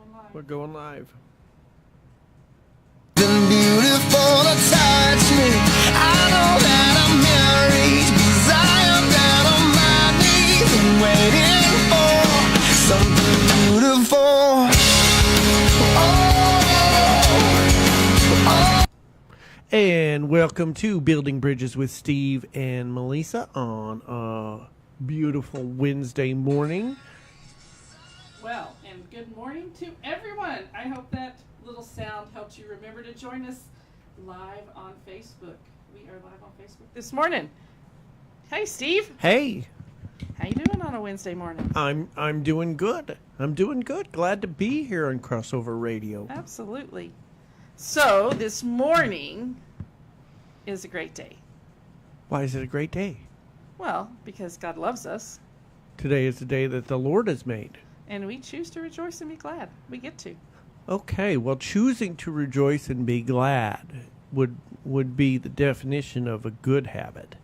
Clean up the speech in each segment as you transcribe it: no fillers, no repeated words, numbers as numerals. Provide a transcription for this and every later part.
going live. We're going live. Been beautiful to touch me. I know that I'm married, 'cause I am down on my knees and waiting for something beautiful. And welcome to Building Bridges with Steve and Melissa on a beautiful Wednesday morning. Well, and good morning to everyone. I hope that little sound helped you remember to join us live on Facebook. We are live on Facebook this morning. Hey, Steve. Hey, How you doing on a Wednesday morning? I'm doing good. I'm doing good. Glad to be here on Crossover Radio. Absolutely. So, this morning is a great day. Why is it a great day? Well, because God loves us, Today is the day that the Lord has made. and we choose to rejoice and be glad. We get to. Okay, well, choosing to rejoice and be glad would be the definition of a good habit.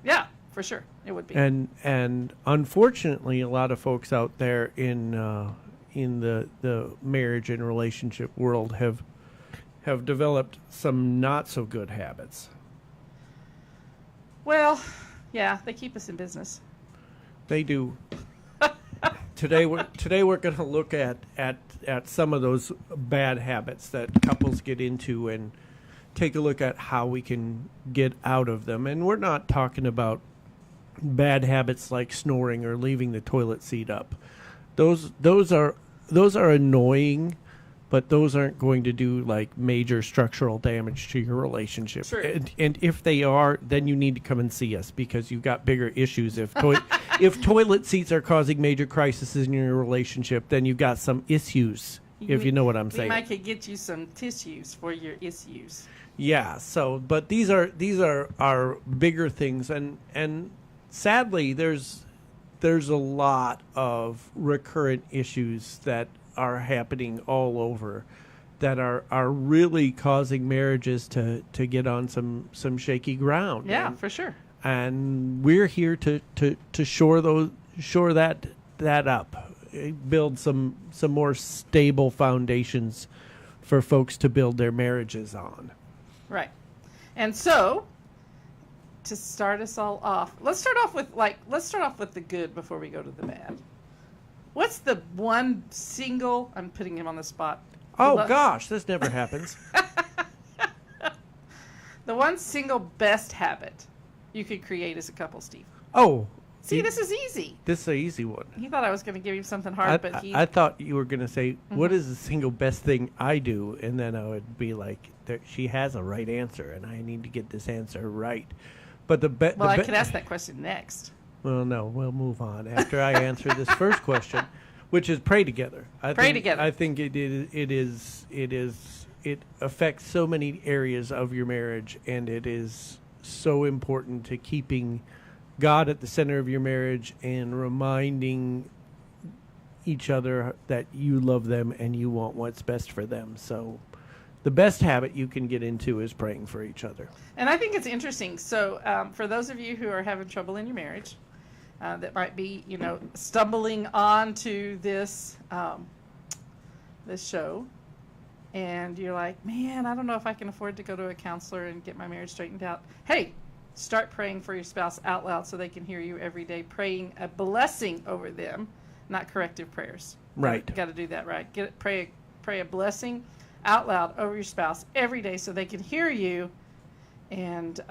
Yeah, for sure. It would be. And unfortunately, a lot of folks out there in the marriage and relationship world have developed some not so good habits. Well, yeah, they keep us in business. They do. Today we're going to look at some of those bad habits that couples get into and take a look at how we can get out of them. And we're not talking about bad habits like snoring or leaving the toilet seat up. Those are annoying, but those aren't going to do like major structural damage to your relationship. True. And if they are, then you need to come and see us because you've got bigger issues. If toilet seats are causing major crises in your relationship, then you've got some issues. If you know what I'm saying. We might could get you some tissues for your issues. Yeah. So, but these are bigger things, and sadly, there's a lot of recurrent issues that are happening all over that are really causing marriages to get on some shaky ground. Yeah, for sure. And we're here to shore that up, build some more stable foundations for folks to build their marriages on. Right. And so, to start us all off, let's start off with the good before we go to the bad. What's the one single? I'm putting him on the spot. Oh gosh, this never happens. The one single best habit you could create as a couple, Steve. Oh. See, this is easy. This is an easy one. He thought I was going to give him something hard, but he... I thought you were going to say, what is the single best thing I do? And then I would be like, she has a right answer, and I need to get this answer right. But I could ask that question next. Well, no, we'll move on after I answer this first question, which is pray together. Pray together. I think it affects so many areas of your marriage, and it is so important to keeping God at the center of your marriage and reminding each other that you love them and you want what's best for them. So the best habit you can get into is praying for each other. And I think it's interesting. So for those of you who are having trouble in your marriage, that might be, stumbling onto this show, and you're like, man, I don't know if I can afford to go to a counselor and get my marriage straightened out. Hey, start praying for your spouse out loud so they can hear you every day, praying a blessing over them, not corrective prayers. Right. Got to do that right. Pray a blessing out loud over your spouse every day so they can hear you and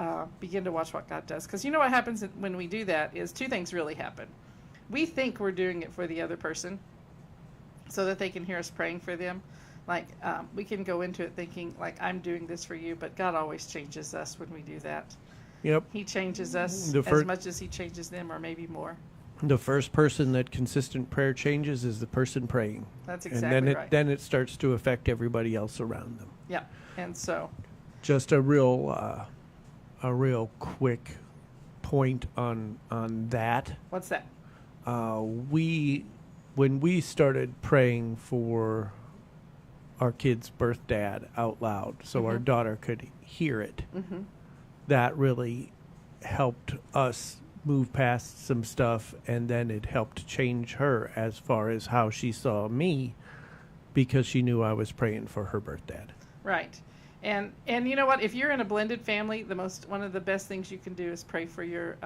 begin to watch what God does. Because you know what happens when we do that is two things really happen. We think we're doing it for the other person so that they can hear us praying for them. Like, we can go into it thinking, like, I'm doing this for you, but God always changes us when we do that. Yep. He changes us as much as he changes them, or maybe more. The first person that consistent prayer changes is the person praying. That's exactly right. Then it starts to affect everybody else around them. Yeah, and so... Just a real quick point on that. What's that? When we started praying for our kid's birth dad out loud so our daughter could hear it, that really helped us move past some stuff, and then it helped change her as far as how she saw me because she knew I was praying for her birthdad. Right. And you know what? If you're in a blended family, one of the best things you can do is pray for your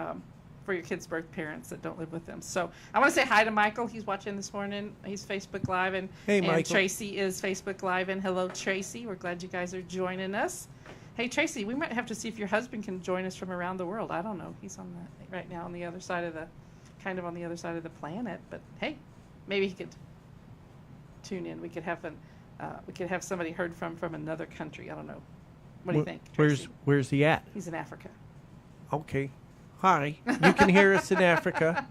kids' birth parents that don't live with them. So I want to say hi to Michael. He's watching this morning. He's Facebook Live, and Hey, Michael. Tracy is Facebook Live. And hello, Tracy. We're glad you guys are joining us. Hey, Tracy, we might have to see if your husband can join us from around the world. I don't know. He's right now on the other side of the planet. But hey, maybe he could tune in. We could have somebody heard from another country. I don't know. What do you think, Tracy? Where's he at? He's in Africa. Okay. Hi. You can hear us in Africa.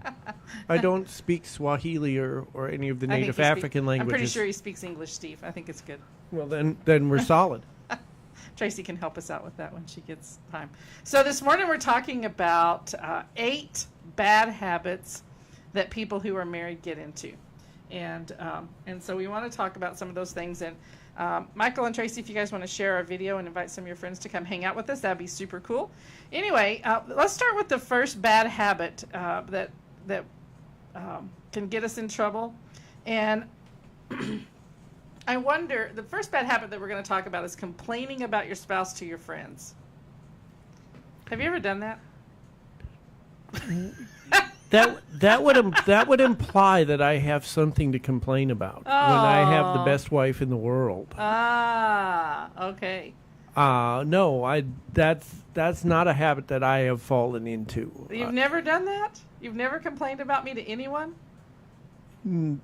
I don't speak Swahili or any of the native African languages. I'm pretty sure he speaks English, Steve. I think it's good. Well, then we're solid. Tracy can help us out with that when she gets time. So this morning we're talking about 8 bad habits that people who are married get into. And so we want to talk about some of those things. And Michael and Tracy, if you guys want to share our video and invite some of your friends to come hang out with us, that'd be super cool. Anyway, let's start with the first bad habit that can get us in trouble. And I wonder, the first bad habit that we're going to talk about is complaining about your spouse to your friends. Have you ever done that? That would imply that I have something to complain about when I have the best wife in the world. Okay. No, that's not a habit that I have fallen into. You've never done that? You've never complained about me to anyone?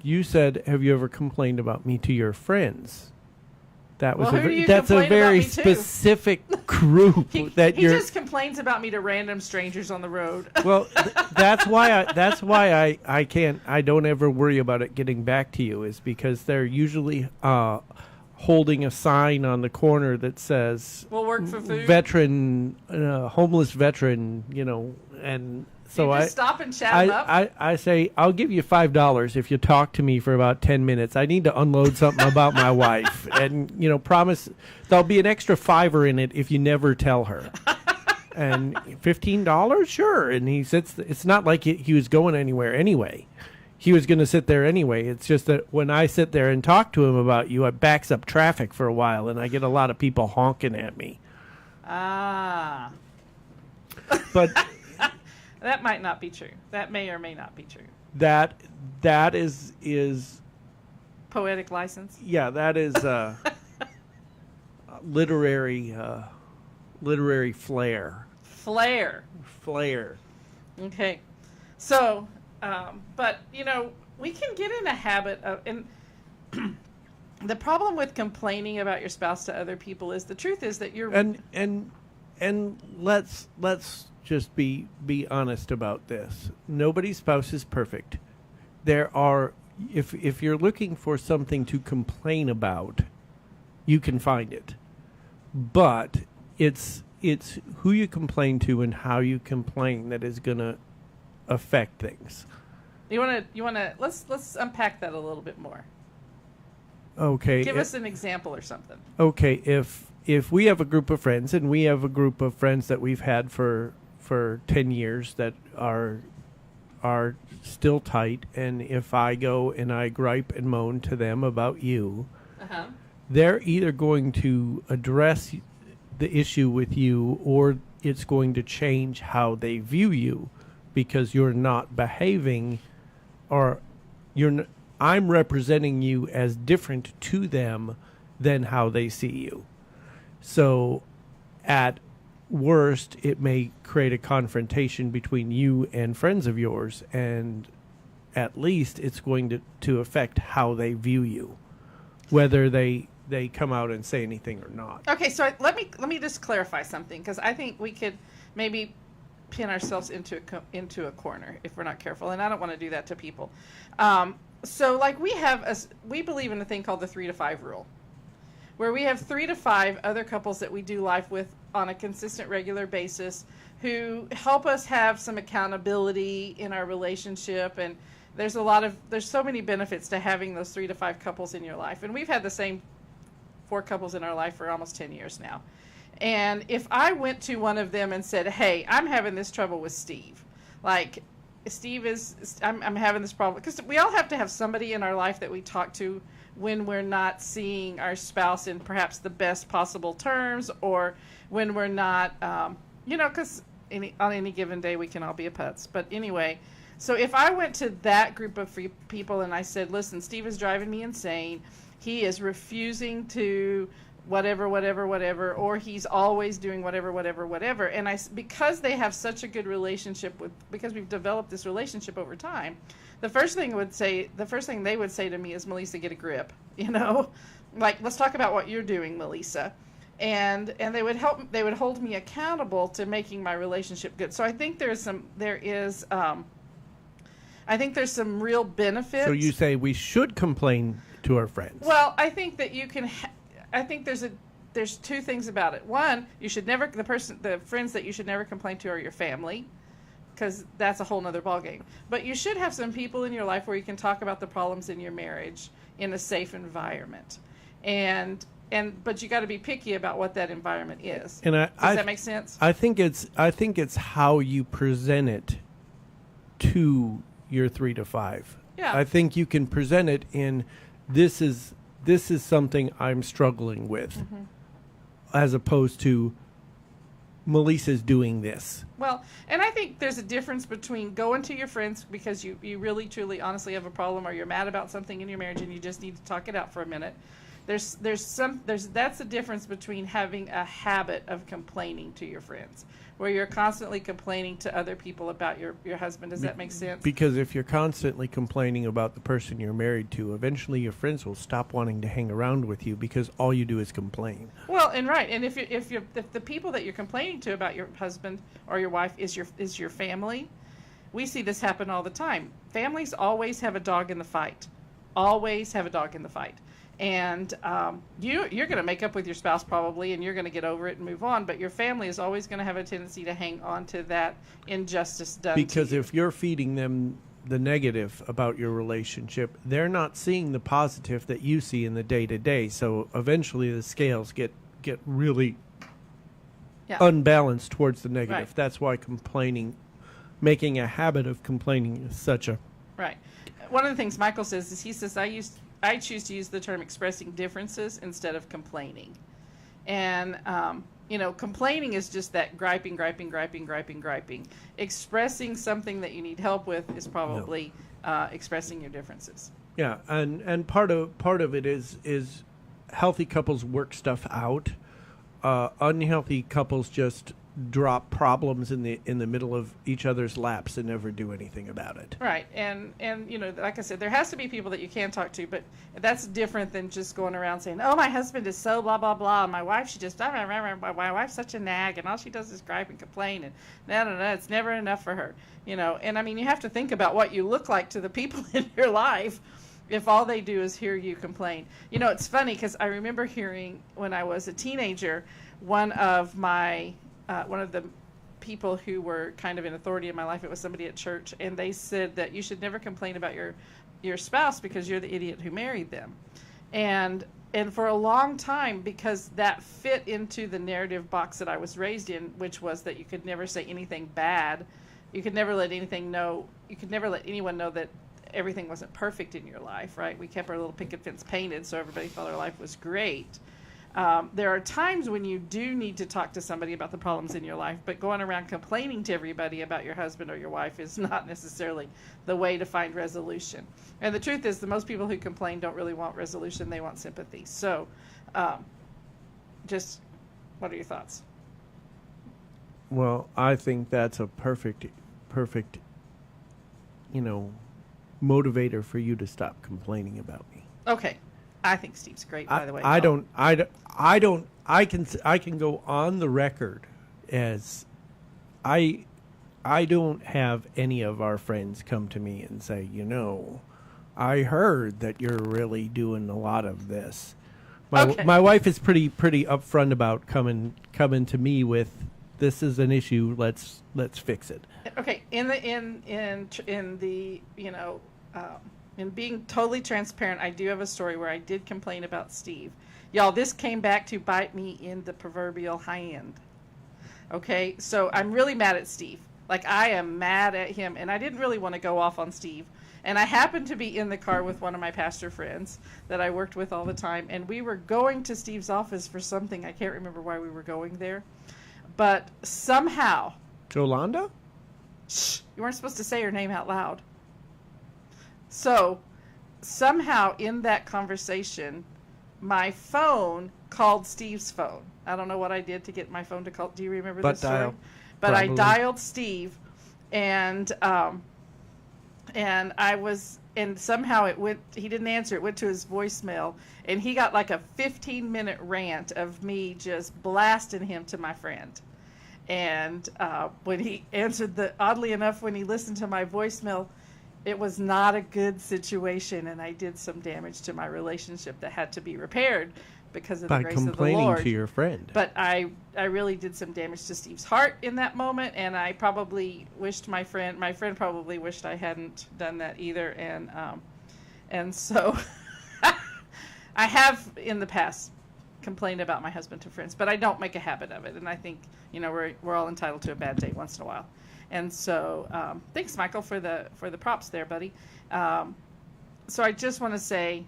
You said, "Have you ever complained about me to your friends?" That was that's a very specific group he you're. Just complains about me to random strangers on the road. Well, that's why I don't ever worry about it getting back to you, is because they're usually holding a sign on the corner that says "We'll work for food." Veteran, homeless veteran, and. So you just stop and chat them up? I say, I'll give you $5 if you talk to me for about 10 minutes. I need to unload something about my wife. And, promise there'll be an extra $5 in it if you never tell her. And $15? Sure. And he sits, it's not like he was going anywhere anyway. He was going to sit there anyway. It's just that when I sit there and talk to him about you, it backs up traffic for a while, and I get a lot of people honking at me. But... That might not be true. That may or may not be true. That is poetic license. Yeah, that is literary flair. Flair. Okay, so, but we can get in a habit of, and the problem with complaining about your spouse to other people is the truth is that you're and let's just be honest about this. Nobody's spouse is perfect. There are, if you're looking for something to complain about, you can find it. But it's who you complain to and how you complain that is going to affect things. You want to let's unpack that a little bit more. Okay. Give us an example or something. Okay, if we have a group of friends, and we have a group of friends that we've had for 10 years that are still tight, and if I go and I gripe and moan to them about you, they're either going to address the issue with you, or it's going to change how they view you, because you're not behaving, or I'm representing you as different to them than how they see you. So at worst, it may create a confrontation between you and friends of yours, and at least it's going to affect how they view you, whether they come out and say anything or not. Okay, so let me just clarify something, because I think we could maybe pin ourselves into a corner if we're not careful, and I don't want to do that to people. So like we believe in a thing called the 3 to 5 rule, where we have 3 to 5 other couples that we do life with on a consistent, regular basis, who help us have some accountability in our relationship. And there's so many benefits to having those 3 to 5 couples in your life. And we've had the same 4 couples in our life for almost 10 years now. And if I went to one of them and said, "Hey, I'm having this trouble with Steve," like, Steve is, I'm having this problem because we all have to have somebody in our life that we talk to when we're not seeing our spouse in perhaps the best possible terms, or when we're not, because on any given day we can all be a putz. But anyway, so if I went to that group of people and I said, listen, Steve is driving me insane. He is refusing to whatever, or he's always doing whatever. And because they have such a good relationship because we've developed this relationship over time, the first thing they would say to me is, Melissa, get a grip, like, let's talk about what you're doing, Melissa. And they would hold me accountable to making my relationship good. So I think there's some real benefits. So you say we should complain to our friends? Well, I think that you can. I think there's two things about it. One, you should never the friends that you should never complain to are your family, because that's a whole nother ballgame. But you should have some people in your life where you can talk about the problems in your marriage in a safe environment, but you got to be picky about what that environment is. And Does that make sense? I think it's how you present it to your 3 to 5. Yeah. I think you can present it in this is something I'm struggling with, as opposed to Melissa's doing this. Well, and I think there's a difference between going to your friends because you really, truly, honestly have a problem, or you're mad about something in your marriage and you just need to talk it out for a minute. That's the difference between having a habit of complaining to your friends, where you're constantly complaining to other people about your husband. Does that make sense? Because if you're constantly complaining about the person you're married to, eventually your friends will stop wanting to hang around with you because all you do is complain. Well, and right, and if the people that you're complaining to about your husband or your wife is your family, we see this happen all the time. Families always have a dog in the fight. Always have a dog in the fight. And you're going to make up with your spouse probably, and you're going to get over it and move on. But your family is always going to have a tendency to hang on to that injustice done because to you. If you're feeding them the negative about your relationship, they're not seeing the positive that you see in the day-to-day. So eventually the scales get really unbalanced towards the negative. Right. That's why making a habit of complaining is such a... Right. One of the things Michael says is, he says, I choose to use the term expressing differences instead of complaining. And, complaining is just that griping. Expressing something that you need help with is probably expressing your differences. Yeah, and part of it is healthy couples work stuff out. Unhealthy couples just drop problems in the middle of each other's laps and never do anything about it. Right, and like I said, there has to be people that you can talk to, but that's different than just going around saying, "Oh, my husband is so blah blah blah. My wife, she just my wife's such a nag, and all she does is gripe and complain, and it's never enough for her." And I mean, you have to think about what you look like to the people in your life if all they do is hear you complain. It's funny because I remember hearing when I was a teenager, one of the people who were kind of in authority in my life, it was somebody at church, and they said that you should never complain about your spouse because you're the idiot who married them. And for a long time, because that fit into the narrative box that I was raised in, which was that you could never say anything bad, you could never let anyone know that everything wasn't perfect in your life, right? We kept our little picket fence painted so everybody thought our life was great. There are times when you do need to talk to somebody about the problems in your life, but going around complaining to everybody about your husband or your wife is not necessarily the way to find resolution. And the truth is, the most people who complain don't really want resolution, they want sympathy. So, just what are your thoughts? Well, I think that's a perfect, motivator for you to stop complaining about me. Okay. I think Steve's great, by the way. I can go on the record as I don't have any of our friends come to me and say, I heard that you're really doing a lot of this. My wife is pretty upfront about coming to me with, this is an issue, let's fix it. Okay, in being totally transparent, I do have a story where I did complain about Steve. Y'all, this came back to bite me in the proverbial hind end. Okay, so I'm really mad at Steve. Like, I am mad at him, and I didn't really want to go off on Steve. And I happened to be in the car with one of my pastor friends that I worked with all the time, and we were going to Steve's office for something. I can't remember why we were going there. But somehow... Jolanda? Shh, you weren't supposed to say her name out loud. So, somehow in that conversation, my phone called Steve's phone. I don't know what I did to get my phone to call. Do you remember Butt this story? dial, But probably. I dialed Steve, and somehow it went. He didn't answer. It went to his voicemail, and he got like a 15-minute rant of me just blasting him to my friend. And when he answered oddly enough, when he listened to my voicemail, it was not a good situation, and I did some damage to my relationship that had to be repaired because of the By grace of the complaining Lord. to your friend. But I really did some damage to Steve's heart in that moment, and I probably wished my friend probably wished I hadn't done that either, and so I have in the past complained about my husband to friends, but I don't make a habit of it, and I think we're all entitled to a bad day once in a while. And so, thanks, Michael, for the props there, buddy. So I just want to say,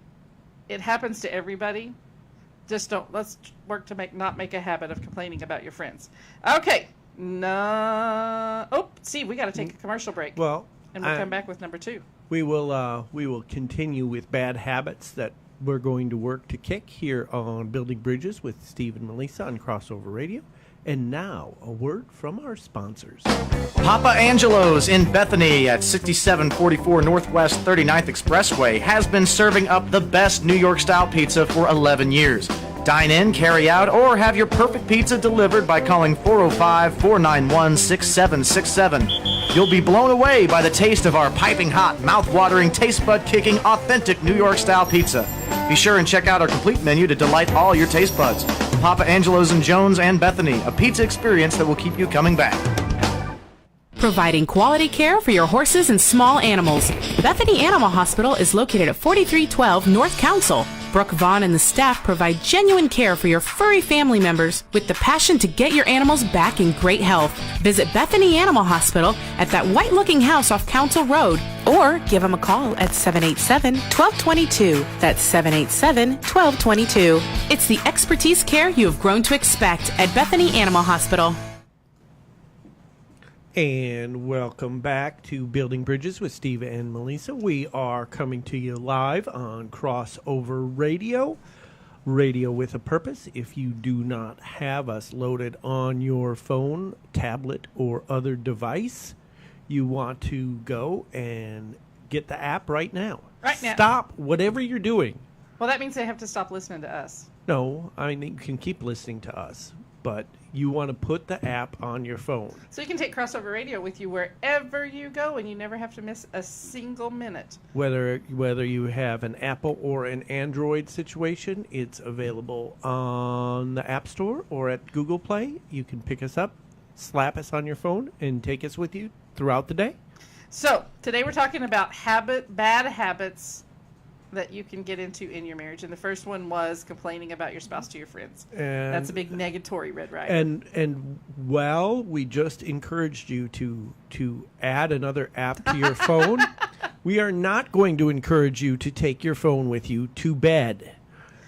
it happens to everybody. Just let's work to not make a habit of complaining about your friends. Okay. No. Oh, see, we got to take a commercial break. Well, and we'll come back with number 2. We will continue with bad habits that we're going to work to kick here on Building Bridges with Steve and Melissa on Crossover Radio. And now, a word from our sponsors. Papa Angelo's in Bethany at 6744 Northwest 39th Expressway has been serving up the best New York-style pizza for 11 years. Dine in, carry out, or have your perfect pizza delivered by calling 405-491-6767. You'll be blown away by the taste of our piping hot, mouth-watering, taste bud-kicking, authentic New York-style pizza. Be sure and check out our complete menu to delight all your taste buds. Papa Angelo's in Jones and Bethany, a pizza experience that will keep you coming back. Providing quality care for your horses and small animals. Bethany Animal Hospital is located at 4312 North Council. Brooke Vaughn and the staff provide genuine care for your furry family members with the passion to get your animals back in great health. Visit Bethany Animal Hospital at that white-looking house off Council Road, or give them a call at 787-1222. That's 787-1222. It's the expertise care you have grown to expect at Bethany Animal Hospital. And welcome back to Building Bridges with Steve and Melissa. We are coming to you live on Crossover Radio, radio with a purpose. If you do not have us loaded on your phone, tablet, or other device, you want to go and get the app right now. Right now. Stop whatever you're doing. Well, that means they have to stop listening to us. No, I mean, you can keep listening to us, but you want to put the app on your phone. So you can take Crossover Radio with you wherever you go, and you never have to miss a single minute. Whether you have an Apple or an Android situation, it's available on the App Store or at Google Play. You can pick us up, slap us on your phone, and take us with you throughout the day. So today we're talking about bad habits that you can get into in your marriage, and the first one was complaining about your spouse to your friends. And that's a big negatory, Red Rider. And while we just encouraged you to add another app to your phone, we are not going to encourage you to take your phone with you to bed.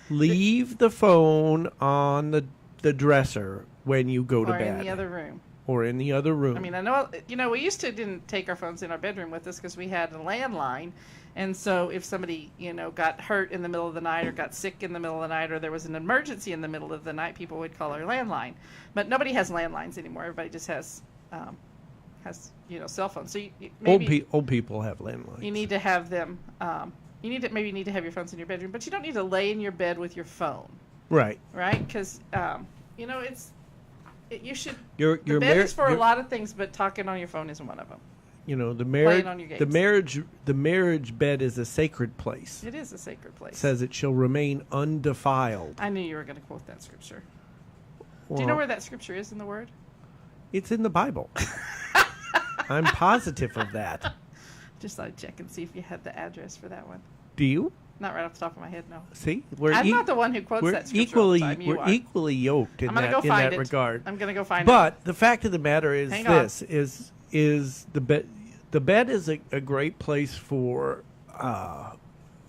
Leave the phone on the dresser when you go to bed. Or in the other room. Or in the other room. I mean, I know, we used to didn't take our phones in our bedroom with us because we had a landline. And so if somebody, got hurt in the middle of the night or got sick in the middle of the night or there was an emergency in the middle of the night, people would call our landline. But nobody has landlines anymore. Everybody just has cell phones. So maybe old people have landlines. you need to have them. You need to have your phones in your bedroom, but you don't need to lay in your bed with your phone. Right. Right? Because you should. Your the bed is for a lot of things, but talking on your phone isn't one of them. The marriage bed is a sacred place. It is a sacred place. It says it shall remain undefiled. I knew you were going to quote that scripture. Well, do you know where that scripture is in the Word? It's in the Bible. I'm positive of that. Just thought I'd check and see if you had the address for that one. Do you? Not right off the top of my head, no. See, I'm not the one who quotes that scripture all the time. You we're are. equally yoked in that regard. I'm going to go find it. But the fact of the matter is is the bed. The bed is a great place for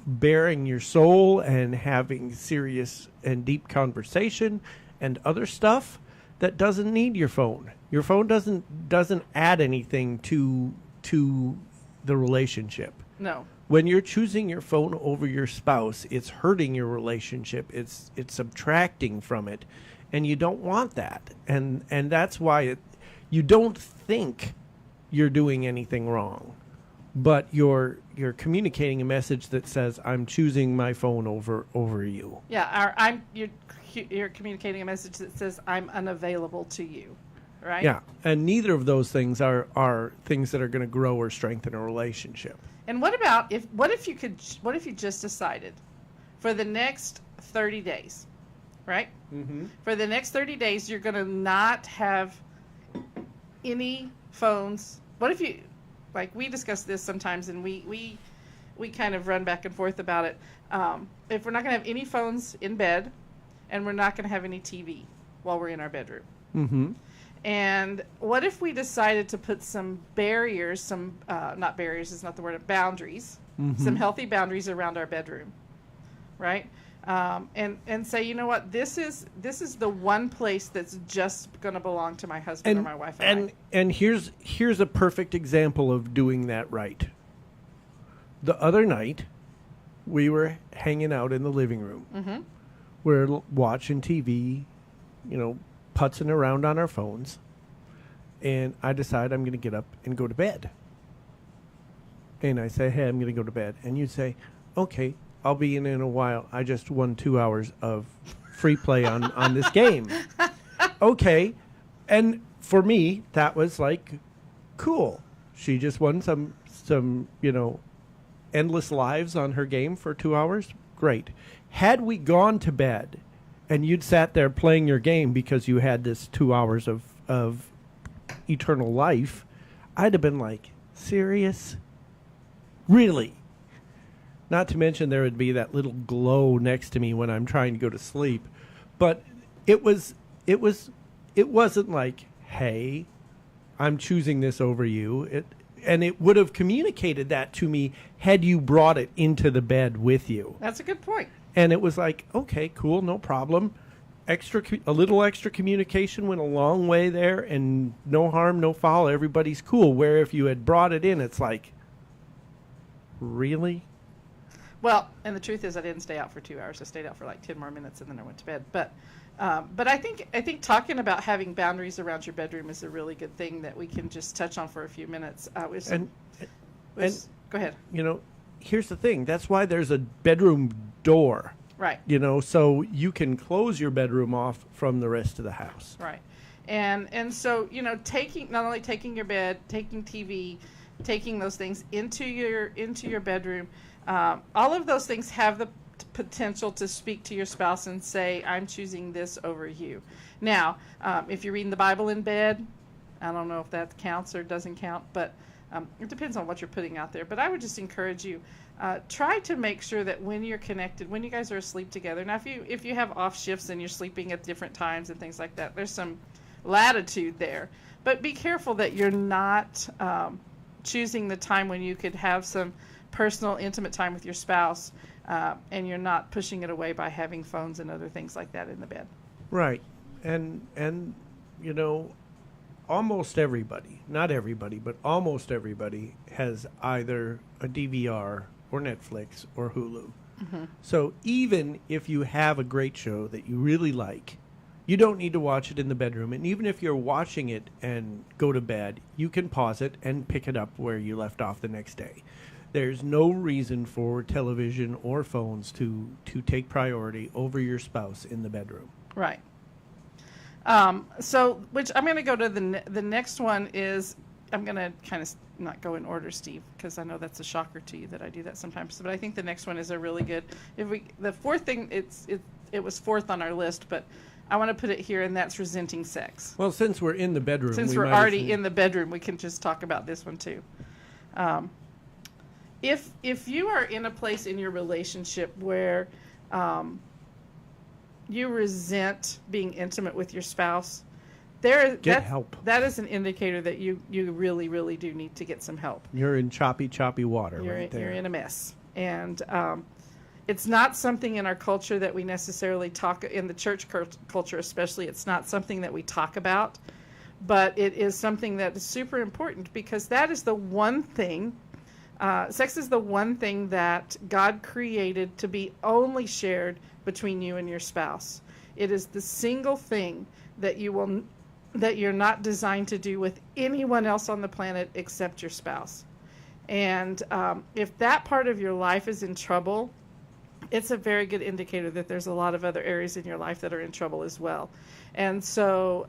bearing your soul and having serious and deep conversation and other stuff that doesn't need your phone. Your phone doesn't add anything to the relationship. No. When you're choosing your phone over your spouse, it's hurting your relationship. It's subtracting from it, and you don't want that. And that's why you don't think you're doing anything wrong, but you're communicating a message that says, I'm choosing my phone over you. Yeah, you're communicating a message that says I'm unavailable to you, right? Yeah, and neither of those things are things that are going to grow or strengthen a relationship. And what if you just decided for the next 30 days, right? Mm-hmm. For the next 30 days, you're going to not have any phones. What if you, like we discuss this sometimes, and we kind of run back and forth about it. If we're not going to have any phones in bed, and we're not going to have any TV while we're in our bedroom. Mm-hmm. And what if we decided to put some barriers, not barriers is not the word, boundaries, Mm-hmm. some healthy boundaries around our bedroom, right? And say, you know what, this is the one place that's just going to belong to my husband or my wife and I. And here's a perfect example of doing that right. The other night, we were hanging out in the living room. Mm-hmm. We're watching TV, putzing around on our phones, and I decide I'm going to get up and go to bed. And I say, hey, I'm going to go to bed. And you say, okay, I'll be in a while. I just won 2 hours of free play on this game. Okay. And for me, that was like, cool. She just won some endless lives on her game for 2 hours. Great. Had we gone to bed and you'd sat there playing your game because you had this 2 hours of eternal life, I'd have been like, serious? Really? Not to mention there would be that little glow next to me when I'm trying to go to sleep. But it wasn't like, hey, I'm choosing this over you. And it would have communicated that to me had you brought it into the bed with you. That's a good point. And it was like, okay, cool, no problem. A little extra communication went a long way there, and no harm, no foul. Everybody's cool. Where if you had brought it in, it's like, really? Well, and the truth is, I didn't stay out for 2 hours. I stayed out for like 10 more minutes, and then I went to bed. But I think talking about having boundaries around your bedroom is a really good thing that we can just touch on for a few minutes. Go ahead. Here's the thing. That's why there's a bedroom door. Right. So you can close your bedroom off from the rest of the house. Right. And so, not only taking your bed, taking TV, taking those things into your bedroom, all of those things have the potential to speak to your spouse and say, I'm choosing this over you. Now, if you're reading the Bible in bed, I don't know if that counts or doesn't count, but it depends on what you're putting out there. But I would just encourage you, try to make sure that when you're connected, when you guys are asleep together. Now, if you have off shifts and you're sleeping at different times and things like that, there's some latitude there. But be careful that you're not choosing the time when you could have some personal, intimate time with your spouse, and you're not pushing it away by having phones and other things like that in the bed. Right. And almost everybody, not everybody, but almost everybody has either a DVR or Netflix or Hulu. Mm-hmm. So even if you have a great show that you really like, you don't need to watch it in the bedroom. And even if you're watching it and go to bed, you can pause it and pick it up where you left off the next day. There's no reason for television or phones to take priority over your spouse in the bedroom. Right. Which I'm going to go to the next one is, I'm going to kind of not go in order, Steve, because I know that's a shocker to you that I do that sometimes. But I think the next one is a really good. The fourth thing, it was fourth on our list, but I want to put it here, and that's resenting sex. Well, since we're in the bedroom, since we're already in the bedroom, we can just talk about this one too. If you are in a place in your relationship where you resent being intimate with your spouse, Get help. That is an indicator that you really, really do need to get some help. You're in choppy water You're right there. in a mess. And it's not something in our culture that we necessarily talk, in the church culture especially, it's not something that we talk about, but it is something that is super important, because that is the one thing, sex is the one thing that God created to be only shared between you and your spouse. It is the single thing that you're not designed to do with anyone else on the planet except your spouse. And if that part of your life is in trouble, it's a very good indicator that there's a lot of other areas in your life that are in trouble as well. And so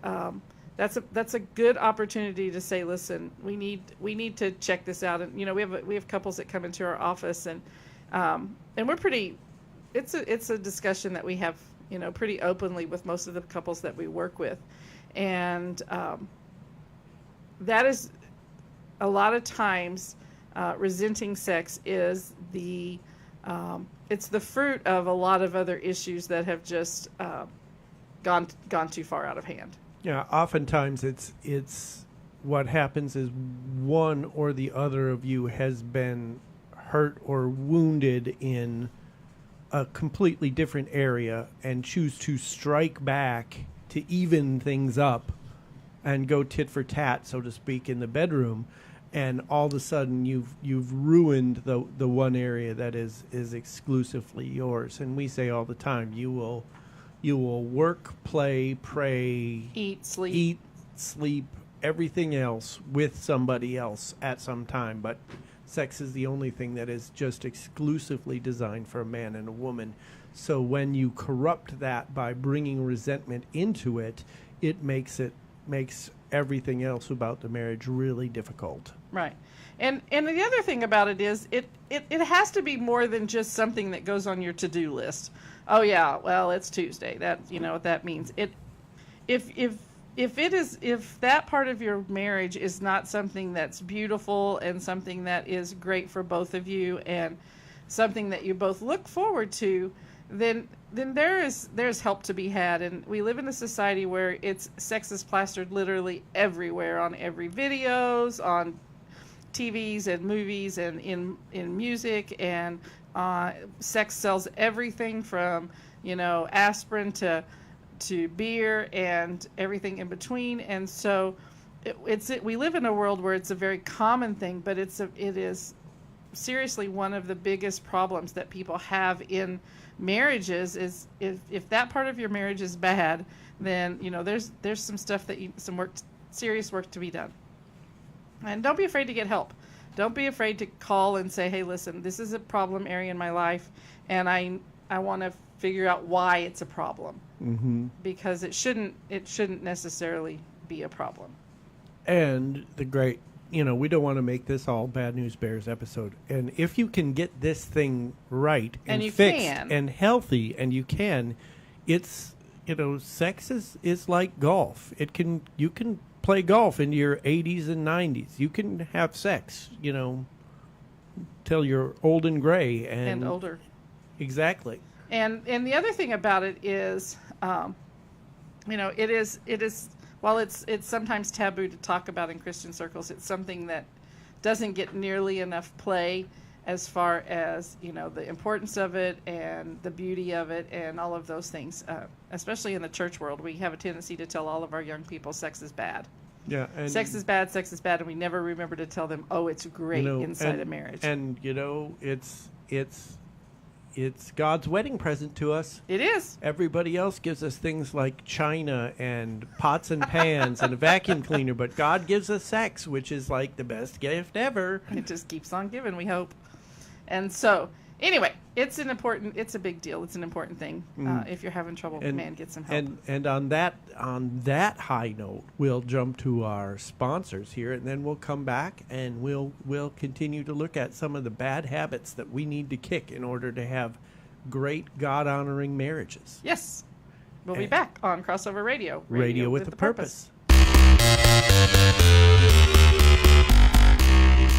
that's a good opportunity to say, listen, we need to check this out. And we have couples that come into our office, and we're pretty. It's a discussion that we have pretty openly with most of the couples that we work with, and that is a lot of times resenting sex is it's the fruit of a lot of other issues that have just gone too far out of hand. Yeah, oftentimes it's what happens is one or the other of you has been hurt or wounded in a completely different area and choose to strike back to even things up and go tit for tat, so to speak, in the bedroom. And all of a sudden, you've ruined the one area that is exclusively yours. And we say all the time, you will work, play, pray, eat, sleep, everything else with somebody else at some time. But sex is the only thing that is just exclusively designed for a man and a woman. So when you corrupt that by bringing resentment into it, it makes everything else about the marriage really difficult. Right. And the other thing about it is it has to be more than just something that goes on your to-do list. Oh yeah, well, it's Tuesday. That what that means. If that part of your marriage is not something that's beautiful and something that is great for both of you and something that you both look forward to, then there's help to be had. And we live in a society where sex is plastered literally everywhere, on every videos, on TVs and movies, and in music, and sex sells everything from aspirin to beer and everything in between. And so we live in a world where it's a very common thing, but it is seriously one of the biggest problems that people have in marriages. Is if that part of your marriage is bad, then there's some stuff that serious work to be done. And don't be afraid to get help. Don't be afraid to call and say, hey, listen, this is a problem area in my life, and I want to figure out why it's a problem. Mm-hmm. Because it shouldn't necessarily be a problem. And the great, we don't want to make this all Bad News Bears episode. And if you can get this thing right and fixed and healthy, and you can, it's, sex is like golf. You can play golf in your 80s and 90s. You can have sex, till you're old and gray and older. Exactly. And the other thing about it is, it is while it's sometimes taboo to talk about in Christian circles, it's something that doesn't get nearly enough play as far as the importance of it and the beauty of it and all of those things. Especially in the church world, we have a tendency to tell all of our young people sex is bad. Yeah, and sex is bad, and we never remember to tell them, oh, it's great inside a marriage. And it's God's wedding present to us. It is. Everybody else gives us things like china and pots and pans and a vacuum cleaner, but God gives us sex, which is like the best gift ever. It just keeps on giving, we hope. And so, anyway, it's a big deal. It's an important thing. If you're having trouble, man, get some help. And on that high note, we'll jump to our sponsors here, and then we'll come back and we'll continue to look at some of the bad habits that we need to kick in order to have great God-honoring marriages. Yes. We'll be back on Crossover Radio. Radio with a purpose.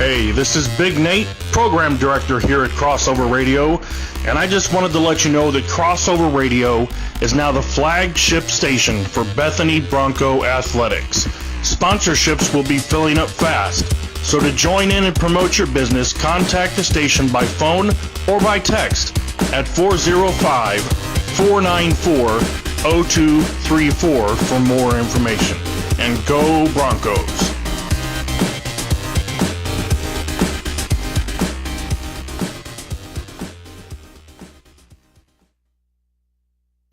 Hey, this is Big Nate, Program Director here at Crossover Radio, and I just wanted to let you know that Crossover Radio is now the flagship station for Bethany Bronco Athletics. Sponsorships will be filling up fast, so to join in and promote your business, contact the station by phone or by text at 405-494-0234 for more information. And go Broncos!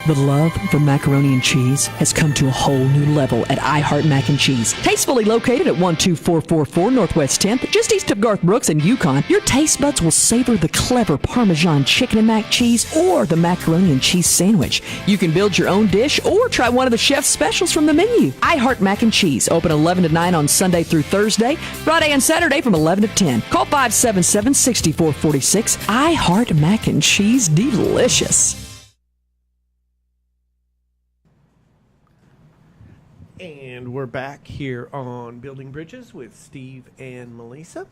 The love for macaroni and cheese has come to a whole new level at iHeart Mac and Cheese. Tastefully located at 12444 Northwest 10th, just east of Garth Brooks and Yukon, your taste buds will savor the clever Parmesan chicken and mac cheese or the macaroni and cheese sandwich. You can build your own dish or try one of the chef's specials from the menu. iHeart Mac and Cheese, open 11 to 9 on Sunday through Thursday, Friday and Saturday from 11 to 10. Call 577-6446. iHeart Mac and Cheese, delicious. And we're back here on Building Bridges with Steve and Melissa.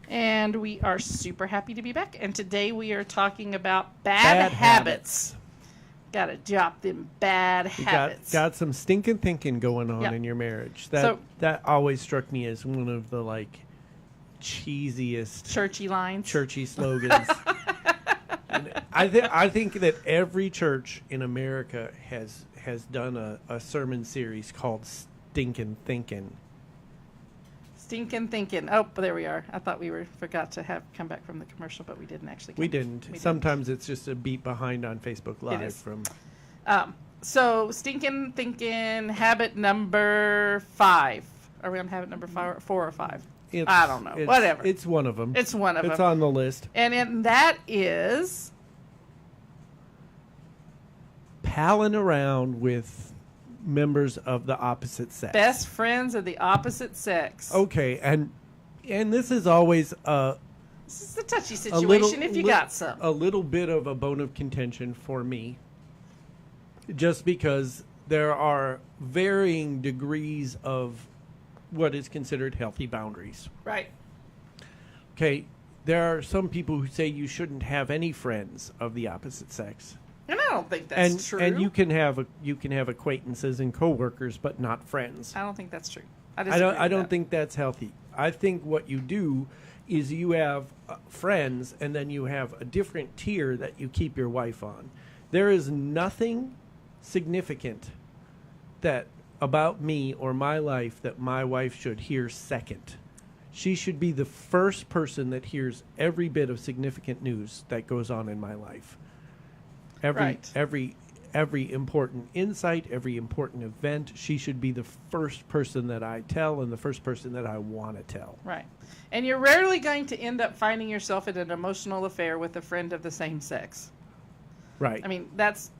And we are super happy to be back. And today we are talking about bad habits. Got to drop them bad habits. Got some stinking thinking going on Yep. in your marriage. So- That always struck me as one of the cheesiest Churchy lines. churchy slogans. And I think that every church in America has done a sermon series called Stinkin' Thinkin'. Stinking thinking. Oh, there we are. I thought we forgot to come back from the commercial, but we didn't actually. We didn't. Sometimes it's just a beat behind on Facebook Live is. from. So, stinking thinking habit number 5. Are we on habit number 4 or 5? I don't know. Whatever. It's one of them. It's one of them. It's on the list. And that is Palling around with members of the opposite sex. best friends of the opposite sex. Okay, and this is always This is a touchy a little situation if you got some. a little bit of a bone of contention for me, just because there are varying degrees of what is considered healthy boundaries. Right. Okay, there are some people who say you shouldn't have any friends of the opposite sex. And I don't think that's true. And you can have acquaintances and coworkers, but not friends. I don't think that's true. I don't think that's healthy. I think what you do is you have friends, and then you have a different tier that you keep your wife on. There is nothing significant that about me or my life that my wife should hear second. She should be the first person that hears every bit of significant news that goes on in my life. Every important insight, every important event, she should be the first person that I tell and the first person that I want to tell. Right. And you're rarely going to end up finding yourself in an emotional affair with a friend of the same sex. Right. I mean, that's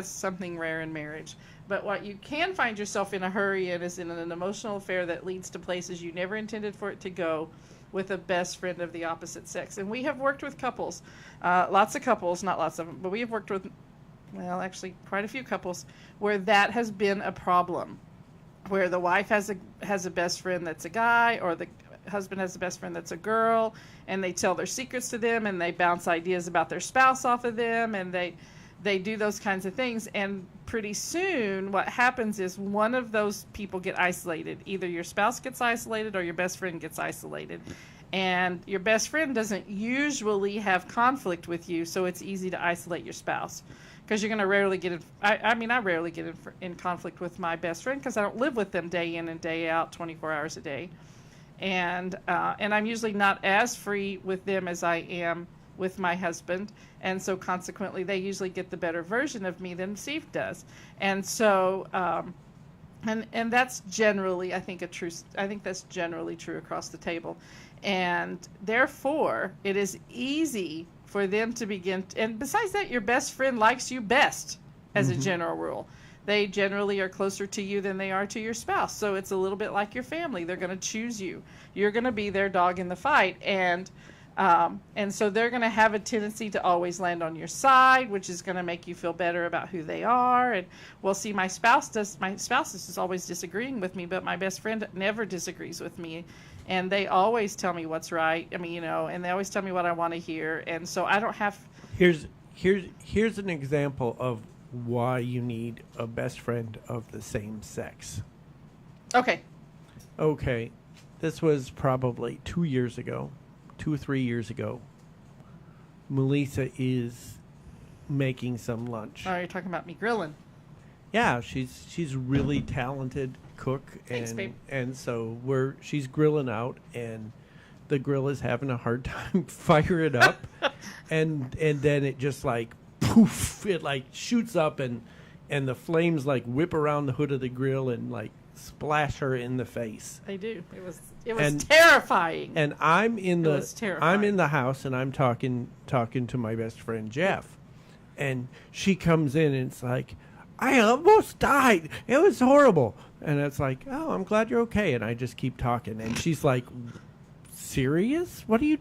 something rare in marriage. But what you can find yourself in a hurry in is in an emotional affair that leads to places you never intended for it to go, with a best friend of the opposite sex. And we have worked with couples, lots of couples, not lots of them, but we have worked with, well, actually quite a few couples where that has been a problem, where the wife has a best friend that's a guy, or the husband has a best friend that's a girl, and they tell their secrets to them, and they bounce ideas about their spouse off of them, and they do those kinds of things. And pretty soon what happens is one of those people get isolated. Either your spouse gets isolated or your best friend gets isolated. And your best friend doesn't usually have conflict with you, so it's easy to isolate your spouse. Because you're going to rarely get in. I rarely get in conflict with my best friend because I don't live with them day in and day out, 24 hours a day. And I'm usually not as free with them as I am with my husband, and so consequently they usually get the better version of me than Steve does. And so and that's generally, I think that's generally true across the table. And therefore it is easy for them to begin and besides that, your best friend likes you best as a general rule. They generally are closer to you than they are to your spouse. So it's a little bit like your family. They're going to choose you. You're going to be their dog in the fight. And so they're going to have a tendency to always land on your side, which is going to make you feel better about who they are. And well, see, my spouse is just always disagreeing with me, but my best friend never disagrees with me. and they always tell me what's right. I mean, and they always tell me what I want to hear, and so I don't have. Here's an example of why you need a best friend of the same sex. Okay. Okay, this was probably 2 or 3 years ago. Melissa is making some lunch. Oh, you're talking about me grilling. Yeah, she's really talented cook, Thanks, babe. and so she's grilling out, and the grill is having a hard time fire it up, and then it just like poof, it like shoots up, and the flames like whip around the hood of the grill and like splash her in the face. They do. It was terrifying. And I'm in was terrifying. the house, and I'm talking to my best friend Jeff, and she comes in and it's like, I almost died. It was horrible. And it's like, oh, I'm glad you're okay. And I just keep talking, and she's like, serious? What are you?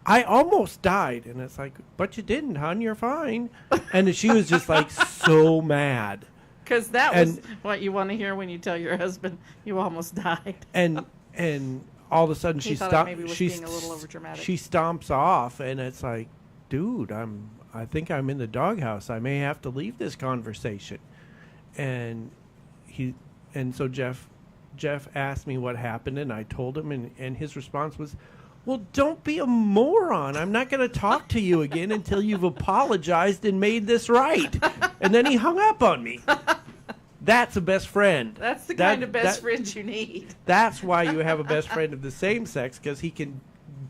I almost died. And it's like, but you didn't, hon. You're fine. And she was just like so mad. Because that was what you want to hear when you tell your husband you almost died. And all of a sudden He thought I maybe was being a little overdramatic. She stomps off, and it's like, dude, I think I'm in the doghouse. I may have to leave this conversation. And so Jeff asked me what happened, and I told him, and his response was, well, don't be a moron. I'm not going to talk to you again until you've apologized and made this right. And then he hung up on me. That's a best friend. That's the kind of best friend you need. That's why you have a best friend of the same sex, because he can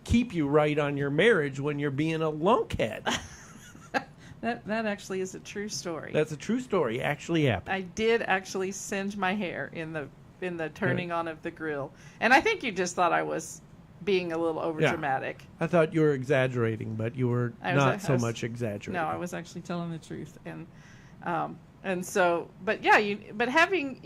keep you right on your marriage when you're being a lunkhead. That actually is a true story. That's a true story. Actually happened. I did actually singe my hair in the turning on of the grill, and I think you just thought I was being a little overdramatic. I thought you were exaggerating, but you were not so much exaggerating. No, I was actually telling the truth, and so, but yeah, but having,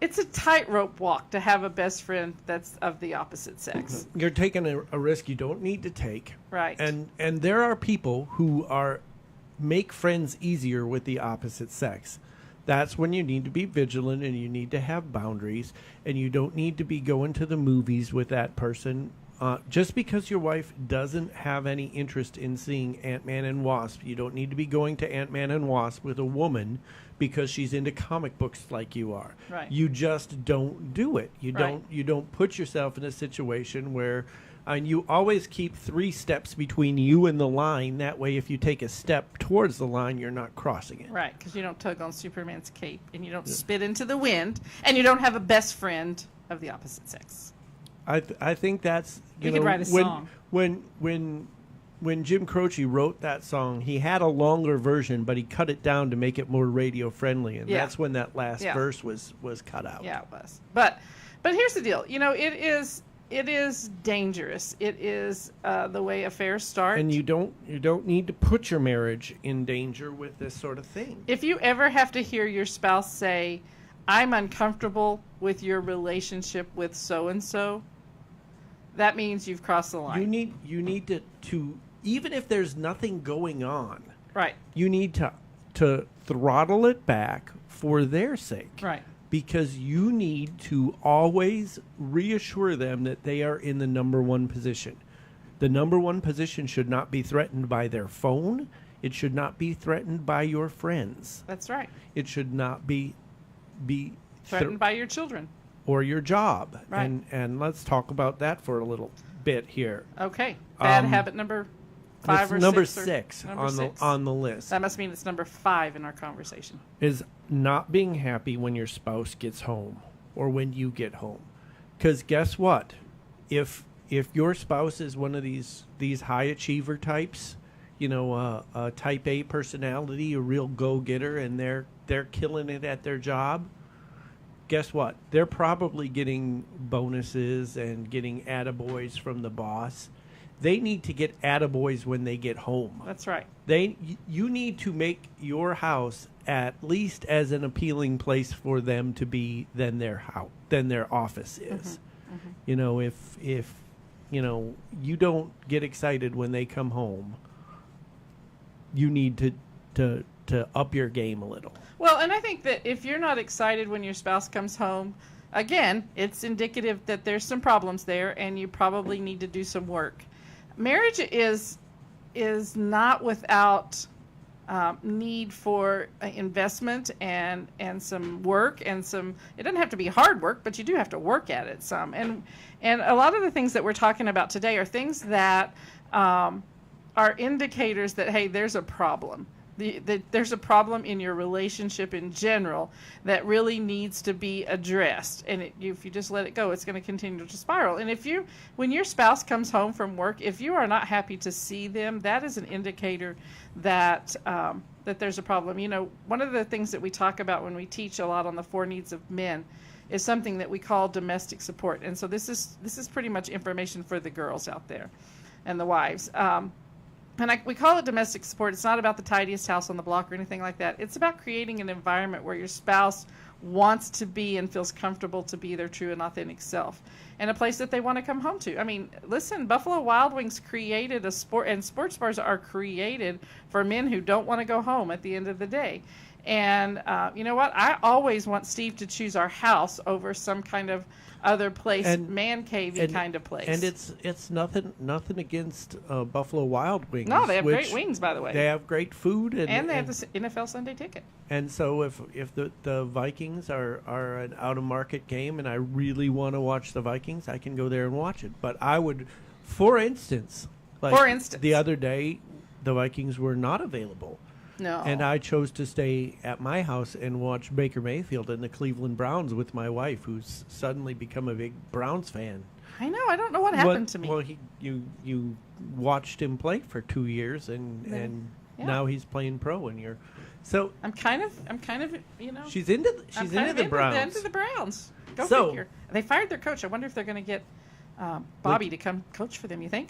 it's a tightrope walk to have a best friend that's of the opposite sex. You're taking a risk you don't need to take. Right. And there are people who make friends easier with the opposite sex. That's when you need to be vigilant, and you need to have boundaries, and you don't need to be going to the movies with that person. Just because your wife doesn't have any interest in seeing Ant-Man and Wasp, you don't need to be going to Ant-Man and Wasp with a woman because she's into comic books like you are. Right. You just don't do it. You Right. don't put yourself in a situation where and you always keep 3 steps between you and the line. That way, if you take a step towards the line, you're not crossing it. Right, because you don't tug on Superman's cape, and you don't spit into the wind, and you don't have a best friend of the opposite sex. I think that's We could write a song. When Jim Croce wrote that song, he had a longer version, but he cut it down to make it more radio friendly, and that's when that last verse was cut out. Yeah, it was. But here's the deal. It is dangerous. It is the way affairs start. And you don't need to put your marriage in danger with this sort of thing. If you ever have to hear your spouse say, "I'm uncomfortable with your relationship with so and so," that means you've crossed the line. You need to even if there's nothing going on. Right. You need to throttle it back for their sake. Right. Because you need to always reassure them that they are in the number one position. The number one position should not be threatened by their phone. It should not be threatened by your friends. That's right. It should not be Threatened by your children. Or your job. Right. And let's talk about that for a little bit here. Okay. Bad habit number 5 or 6. Number 6 number 6 on the list. That must mean it's number 5 in our conversation. Is not being happy when your spouse gets home or when you get home. Because guess what? If your spouse is one of these high achiever types, a type A personality, a real go-getter, and they're killing it at their job, guess what? They're probably getting bonuses and getting attaboys from the boss. They need to get attaboys when they get home. That's right. You need to make your house at least as an appealing place for them to be than their office is. Mm-hmm. If you don't get excited when they come home, you need to up your game a little. Well, and I think that if you're not excited when your spouse comes home, again, it's indicative that there's some problems there, and you probably need to do some work. Marriage is not without need for investment and some work and some. It doesn't have to be hard work, but you do have to work at it some. And a lot of the things that we're talking about today are things that are indicators that, hey, there's a problem. There's a problem in your relationship in general that really needs to be addressed. And if you just let it go, it's going to continue to spiral. And when your spouse comes home from work, if you are not happy to see them, that is an indicator that that there's a problem. You know, one of the things that we talk about when we teach a lot on the 4 needs of men is something that we call domestic support. And so this is pretty much information for the girls out there and the wives. We call it domestic support. It's not about the tidiest house on the block or anything like that. It's about creating an environment where your spouse wants to be and feels comfortable to be their true and authentic self, and a place that they want to come home to. I mean, listen, Buffalo Wild Wings created a sport, and sports bars are created for men who don't want to go home at the end of the day. And you know what? I always want Steve to choose our house over some kind of other place, man cavey kind of place. And it's nothing against Buffalo Wild Wings. No, they have great wings, by the way. They have great food, and they have the NFL Sunday ticket. And so if the Vikings are an out of market game, and I really want to watch the Vikings, I can go there and watch it. But I would, for instance, the other day, the Vikings were not available. No. And I chose to stay at my house and watch Baker Mayfield and the Cleveland Browns with my wife, who's suddenly become a big Browns fan. I know. I don't know what happened to me. Well, you watched him play for 2 years, and now he's playing pro, and you're so. I'm kind of you know. She's into the Browns. Into the Browns. Go figure. They fired their coach. I wonder if they're going to get Bobby to come coach for them. You think?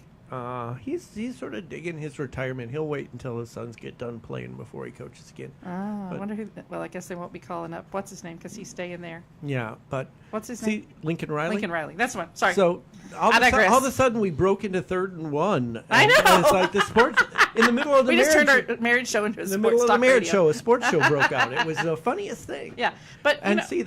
He's sort of digging his retirement. He'll wait until his sons get done playing before he coaches again. I wonder who. Well, I guess they won't be calling up. What's his name? Because he's staying there. Yeah, but what's his name? Lincoln Riley. Lincoln Riley. That's the one. Sorry. So all of a sudden we broke into 3rd and 1. I know. And it's like the sports in the middle of the we marriage. just turned our marriage show into a in the sports middle of the marriage radio. show. A sports show broke out. It was the funniest thing. Yeah, but see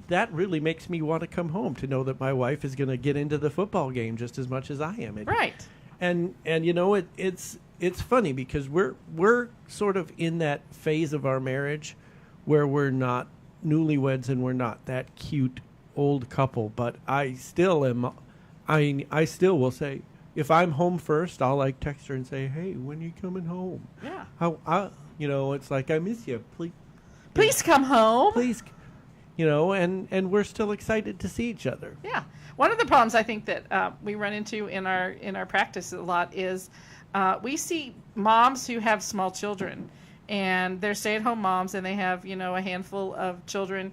that really makes me want to come home to know that my wife is going to get into the football game just as much as I am. Right. And you know it's funny because we're sort of in that phase of our marriage where we're not newlyweds and we're not that cute old couple, but I still will say, if I'm home first, I'll text her and say, "Hey, when are you coming home?" Yeah. It's like, I miss you. Please come home. Please, and we're still excited to see each other. Yeah. One of the problems I think that we run into in our practice a lot is we see moms who have small children, and they're stay-at-home moms, and they have a handful of children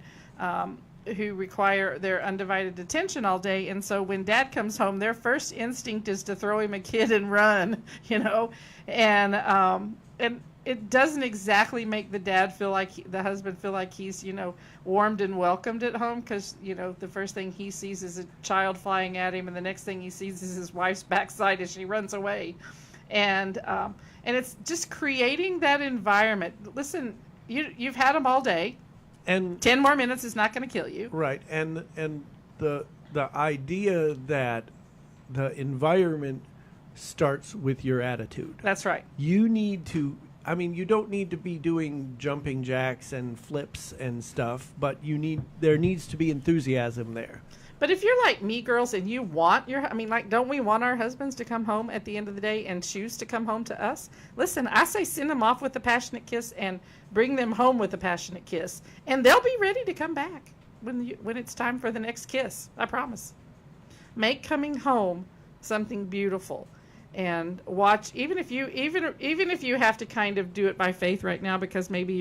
who require their undivided attention all day. And so when dad comes home, their first instinct is to throw him a kid and run, and it doesn't exactly make the husband feel like he's, warmed and welcomed at home, because, the first thing he sees is a child flying at him, and the next thing he sees is his wife's backside as she runs away. And it's just creating that environment. Listen, you've had them all day, and 10 more minutes is not going to kill you. Right. And the idea that the environment starts with your attitude. That's right. You need to. You don't need to be doing jumping jacks and flips and stuff, but there needs to be enthusiasm there. But if you're like me, girls, and you want don't we want our husbands to come home at the end of the day and choose to come home to us? Listen, I say send them off with a passionate kiss and bring them home with a passionate kiss, and they'll be ready to come back when it's time for the next kiss. I promise. Make coming home something beautiful. And watch, even if you have to kind of do it by faith right now, because maybe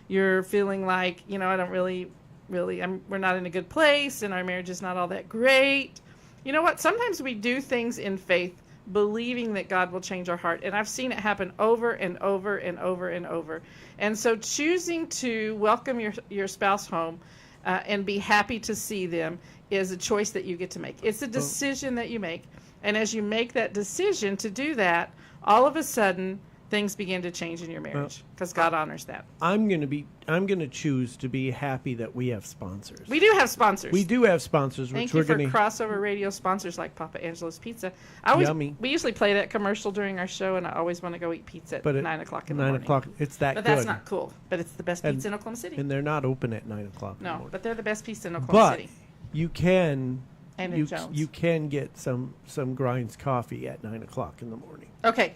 you're feeling like, I don't really we're not in a good place and our marriage is not all that great. You know what? Sometimes we do things in faith, believing that God will change our heart, and I've seen it happen over and over and over and over. And so choosing to welcome your spouse home and be happy to see them is a choice that you get to make. It's a decision that you make. And as you make that decision to do that, all of a sudden, things begin to change in your marriage because God honors that. I'm gonna choose to be happy that we have sponsors. We do have sponsors. We do have sponsors, Thank which you we're for gonna. crossover radio sponsors like Papa Angelo's Pizza. Yummy. We usually play that commercial during our show, and I always want to go eat pizza at But at 9 o'clock in the 9 morning. o'clock, it's that But good. that's not cool. But it's the best pizza in Oklahoma City. And they're not open at 9 o'clock. in the No, morning. but they're the best pizza in Oklahoma But City. you can. And in Jones. You can get some Grinds coffee at 9 o'clock in the morning. Okay.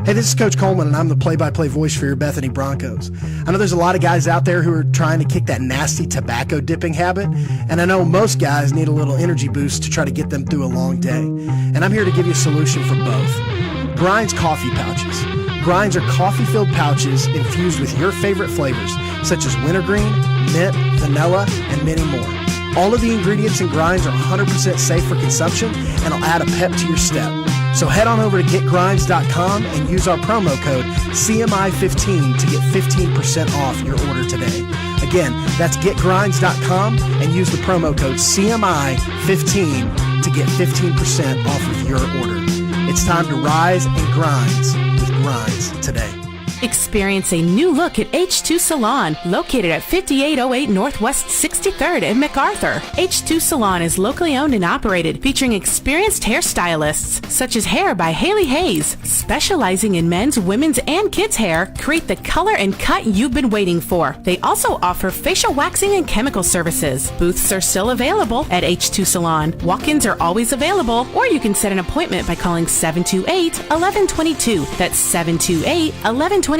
Hey, this is Coach Coleman, and I'm the play-by-play voice for your Bethany Broncos. I know there's a lot of guys out there who are trying to kick that nasty tobacco dipping habit, and I know most guys need a little energy boost to try to get them through a long day. And I'm here to give you a solution for both. Grinds coffee pouches. Grinds are coffee-filled pouches infused with your favorite flavors, such as wintergreen, mint, vanilla, and many more. All of the ingredients in Grinds are 100% safe for consumption and will add a pep to your step. So head on over to getgrinds.com and use our promo code CMI15 to get 15% off your order today. Again, that's getgrinds.com and use the promo code CMI15 to get 15% off of your order. It's time to rise and grinds with Grinds today. Experience a new look at H2 Salon, located at 5808 Northwest 63rd in MacArthur. H2 Salon is locally owned and operated, featuring experienced hairstylists, such as Hair by Haley Hayes, specializing in men's, women's, and kids' hair. Create the color and cut you've been waiting for. They also offer facial waxing and chemical services. Booths are still available at H2 Salon. Walk-ins are always available, or you can set an appointment by calling 728-1122. That's 728-1122.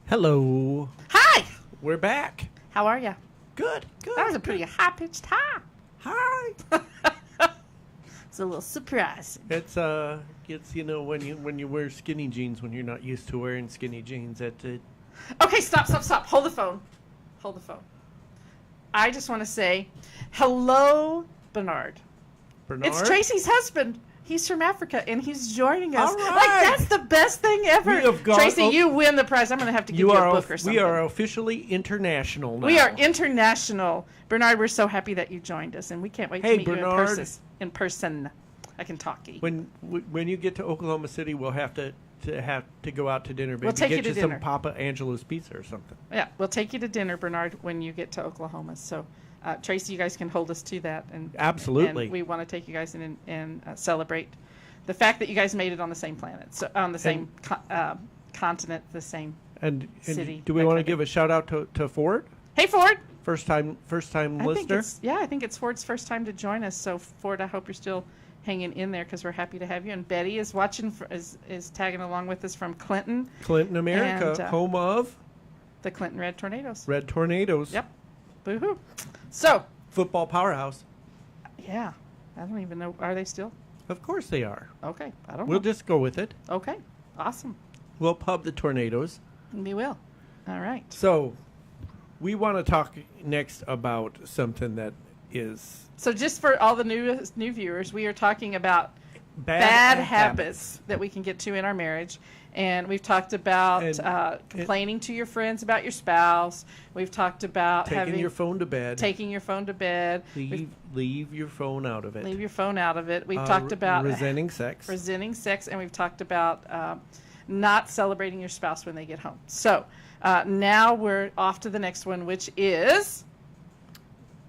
Hello. Hi. We're back. How are you? Good. That was a pretty high-pitched hi. Hi. It's a little surprise. It's when you wear skinny jeans when you're not used to wearing skinny jeans. Okay, stop. Hold the phone. I just want to say, hello, Bernard. It's Tracy's husband. He's from Africa, and he's joining us. All right. Like, that's the best thing ever. We have got- Tracy, you win the prize. I'm going to have to give you a book or something. We are officially international now. We are international. Bernard, we're so happy that you joined us, and we can't wait to meet Bernard. you in person. I can talk-y. When you get to Oklahoma City, we'll have to go out to dinner. Maybe We'll take get you to some dinner. Papa Angelo's pizza or something. Yeah, we'll take you to dinner, Bernard, when you get to Oklahoma. So, Tracy, you guys can hold us to that. Absolutely. And we want to take you guys in and celebrate the fact that you guys made it on the same planet, so on the same continent, the same city. Do we want to give a shout out to Ford? Hey, Ford. First time listener. I think it's Ford's first time to join us. So, Ford, I hope you're still hanging in there because we're happy to have you. And Betty is watching, is tagging along with us from Clinton. Clinton, America, And, home of the Clinton Red Tornadoes. Red Tornadoes. Yep. Boo-hoo. So. Football powerhouse. Yeah. I don't even know. Are they still? Of course they are. Okay. I don't know. We'll just go with it. Okay. Awesome. We'll pub the Tornadoes. We will. All right. So, we want to talk next about something that is... So just for all the new viewers, we are talking about bad habits that we can get to in our marriage. And we've talked about complaining to your friends about your spouse. We've talked about taking your phone to bed. Taking your phone to bed. Leave your phone out of it. Leave your phone out of it. We've talked about resenting sex. Resenting sex, and we've talked about not celebrating your spouse when they get home. So now we're off to the next one, which is...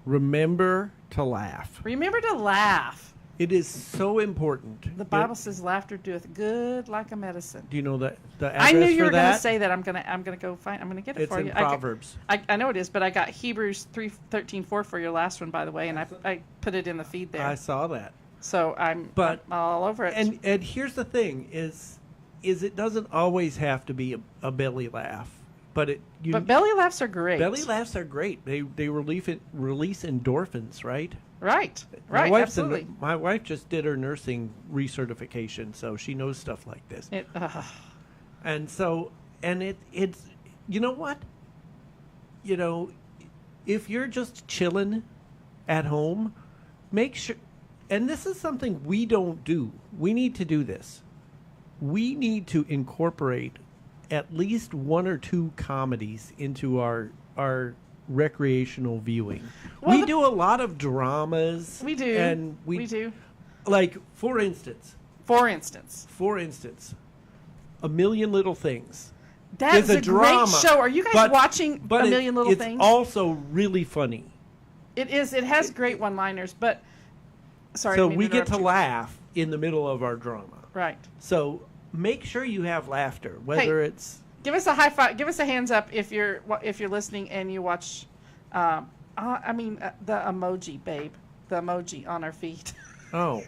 Remember to laugh. Remember to laugh. It is so important. The Bible says laughter doeth good like a medicine. Do you know that the address I knew you for were going to that? say that. I'm gonna go find. I'm gonna get it for you. It's in Proverbs. I know it is, but I got Hebrews 3:13-4 for your last one, by the way, and I put it in the feed there. I saw that. So I'm all over it. And here's the thing: is it doesn't always have to be a belly laugh, but but belly laughs are great. Belly laughs are great. They release endorphins, right? Right. Absolutely. My wife just did her nursing recertification, so she knows stuff like this. And it's you know what? You know, if you're just chilling at home, make sure, and this is something we don't do. We need to do this. We need to incorporate at least one or two comedies into our recreational viewing. We do a lot of dramas. We do. And we do. Like, for instance, For instance, A Million Little Things. that's It's a great show. Are you guys watching A Million Little it's Things? It's also really funny. It is. It has great one-liners, but sorry. So I didn't we mean to get to interrupt you. laugh in the middle of our drama. Right. So make sure you have laughter, whether Hey. it's Give us a high five. Give us a hands up if you're listening and you watch. The emoji, babe. The emoji on our feed. oh.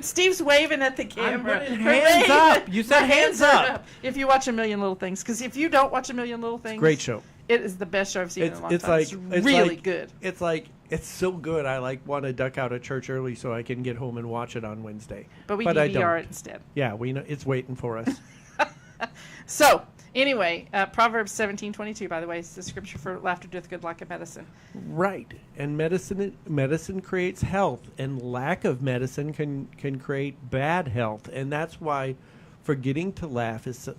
Steve's waving at the camera. putting Hooray! hands up. You said My hands are up. If you watch A Million Little Things, because if you don't watch A Million Little Things, Great show. It is the best show I've seen in a long It's time. like It's really good. It's like it's so good. I like want to duck out of church early so I can get home and watch it on Wednesday. But we I DVR don't. it instead. Yeah, we know it's waiting for us. So anyway, Proverbs 17:22, by the way, is the scripture for laughter doeth good like a medicine. Right, and medicine creates health, and lack of medicine can create bad health, and that's why forgetting to laugh is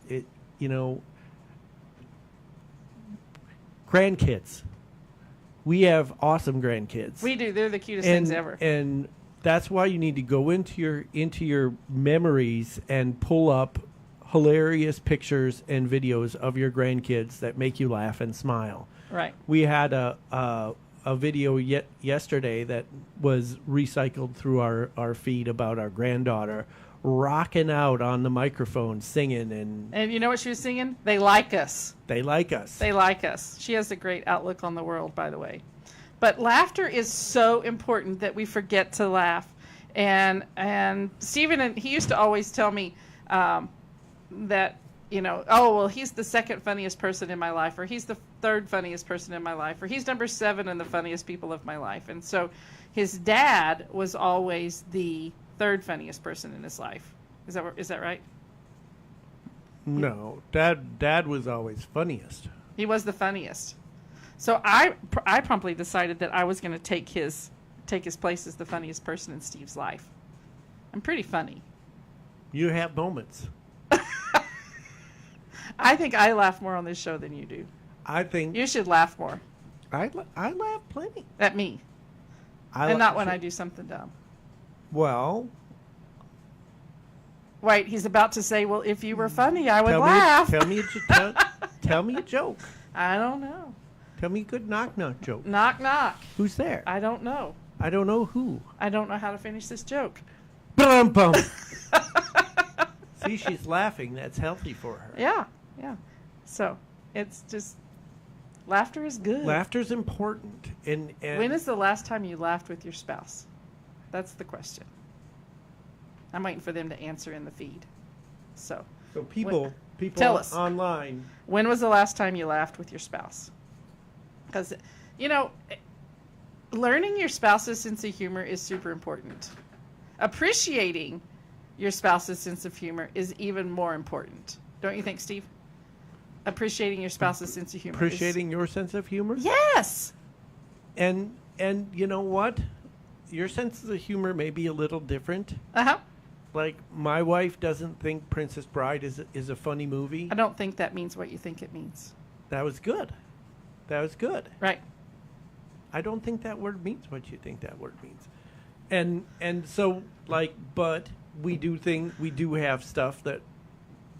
grandkids. We have awesome grandkids. We do. They're the cutest things ever. And that's why you need to go into your memories and pull up hilarious pictures and videos of your grandkids that make you laugh and smile. Right. We had a video yesterday that was recycled through our feed about our granddaughter rocking out on the microphone singing, And you know what she was singing? They like us. they like us. They like us. She has a great outlook on the world, by the way. But laughter is so important that we forget to laugh. And Stephen, he used to always tell me that, he's the second funniest person in my life, or he's the third funniest person in my life, or he's number 7 in the funniest people of my life. And so his dad was always the third funniest person in his life. Is that right? No, Dad was always funniest. He was the funniest. So I promptly decided that I was going to take his place as the funniest person in Steve's life. I'm pretty funny. You have moments. I think I laugh more on this show than you do. I think You should laugh more I laugh plenty. at me, and not when I do something dumb. Well, Wait, he's about to say, well, if you were funny, I would tell laugh. tell me a joke. I don't know. Tell me a good knock joke. Knock, knock. Who's there? I don't know. I don't know who. I don't know how to finish this joke. Bum bum. See, she's laughing. That's healthy for her. Yeah. So it's just, laughter is good. Laughter's important. And When is the last time you laughed with your spouse? That's the question. I'm waiting for them to answer in the feed. So people Tell us. online. when was the last time you laughed with your spouse? Because, learning your spouse's sense of humor is super important. Appreciating your spouse's sense of humor is even more important. Don't you think, Steve? Appreciating your spouse's sense of humor. Appreciating your sense of humor. Yes. And you know what? Your sense of humor may be a little different. Uh-huh. Like, my wife doesn't think Princess Bride is a funny movie. I don't think that means what you think it means. That was good. Right. I don't think that word means what you think that word means. And so, like, but we do have stuff that,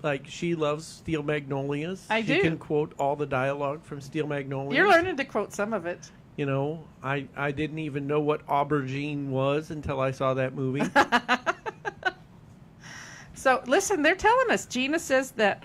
like, she loves Steel Magnolias. I do. She can quote all the dialogue from Steel Magnolias. You're learning to quote some of it. I didn't even know what aubergine was until I saw that movie. So, listen, they're telling us. Gina says that,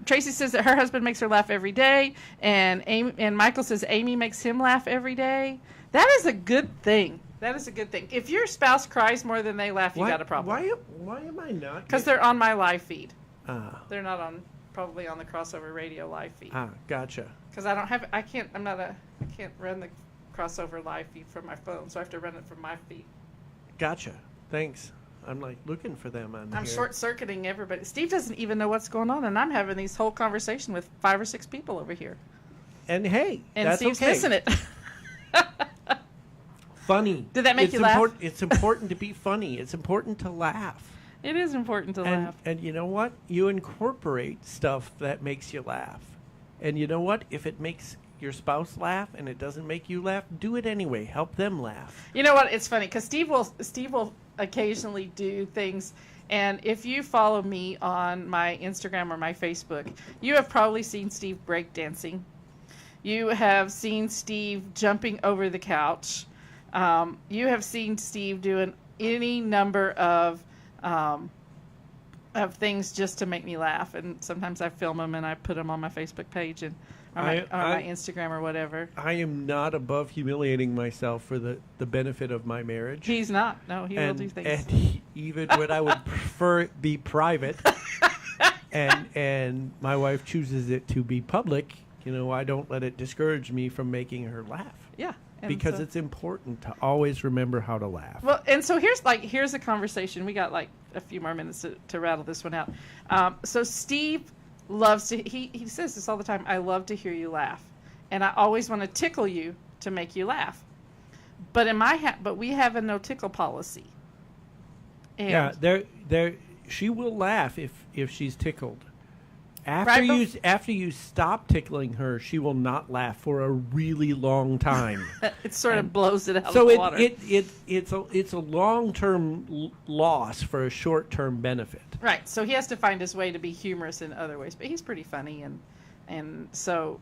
Tracy says that her husband makes her laugh every day, and Michael says Amy makes him laugh every day. That is a good thing. If your spouse cries more than they laugh, you got a problem. Why am I not? Because they're on my live feed. Ah, They're not probably on the Crossover Radio live feed. Gotcha. Because I can't run the Crossover live feed from my phone, so I have to run it from my feed. Gotcha. Thanks. I'm like looking for them on I'm here. short-circuiting everybody. Steve doesn't even know what's going on, and I'm having these whole conversation with 5 or 6 people over here. And hey, And that's Steve's okay. missing it. Funny. Did that make you laugh? It's important to be funny. It's important to laugh. It is important to laugh. And you know what? You incorporate stuff that makes you laugh. And you know what? If it makes your spouse laugh and it doesn't make you laugh, do it anyway. Help them laugh. You know what? It's funny because Steve will occasionally do things. And if you follow me on my Instagram or my Facebook, you have probably seen Steve breakdancing. You have seen Steve jumping over the couch. You have seen Steve doing any number of things just to make me laugh. And sometimes I film them and I put them on my Facebook page and on my Instagram or whatever. I am not above humiliating myself for the benefit of my marriage. He's not. No, he will do things. And even when I would prefer it be private and my wife chooses it to be public, I don't let it discourage me from making her laugh. Yeah. Because it's important to always remember how to laugh. Well, and so here's a conversation. We got like a few more minutes to rattle this one out. So Steve loves to, he says this all the time, I love to hear you laugh. And I always want to tickle you to make you laugh. But but we have a no tickle policy. And she will laugh if she's tickled. After you stop tickling her, she will not laugh for a really long time. It sort of blows it out of the water. So it's a long-term loss for a short-term benefit. Right. So he has to find his way to be humorous in other ways, but he's pretty funny, and so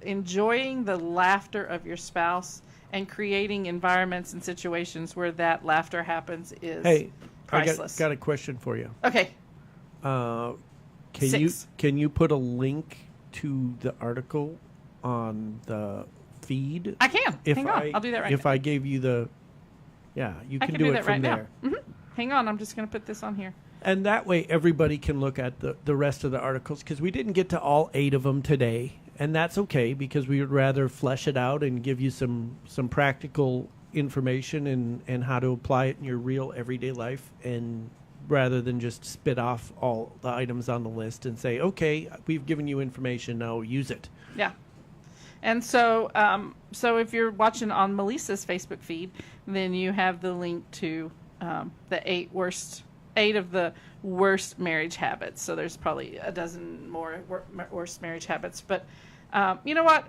enjoying the laughter of your spouse and creating environments and situations where that laughter happens is priceless. I got a question for you. Okay. Can you put a link to the article on the feed? I can. Hang on. I'll do that right now. If I gave you you can do it from there. Mm-hmm. Hang on. I'm just going to put this on here. And that way everybody can look at the rest of the articles, because we didn't get to all 8 of them today. And that's okay, because we would rather flesh it out and give you some practical information and how to apply it in your real everyday life, and rather than just spit off all the items on the list and say, okay, we've given you information, now use it. Yeah. And so if you're watching on Melissa's Facebook feed, then you have the link to the 8 of the worst marriage habits. So there's probably a dozen more worst marriage habits. But you know what?